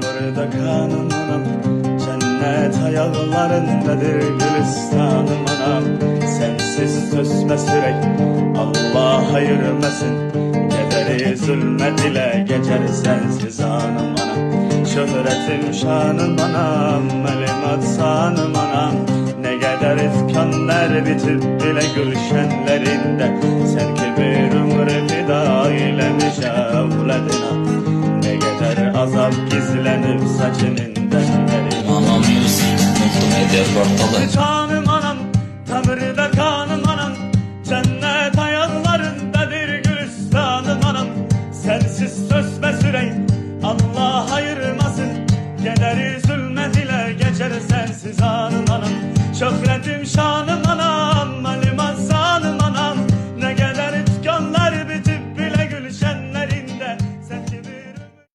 Damırda kanım anam, cennet ayaklarındadır gülistanım anam. Sensiz sözme sürek, Allah ayırmasın. Kederi zulmet ile geçer sensiz anım anam. Şöhretim şanım anam, elim atsanım anam. Ne kadar ifkanlar bitip bile gülşenlerinde, sen ki bir ömür fida eylemiş evladına. Ne kadar azap gizlenip saçının derlerinde. Anam Yusuf, Multimedia Portalı.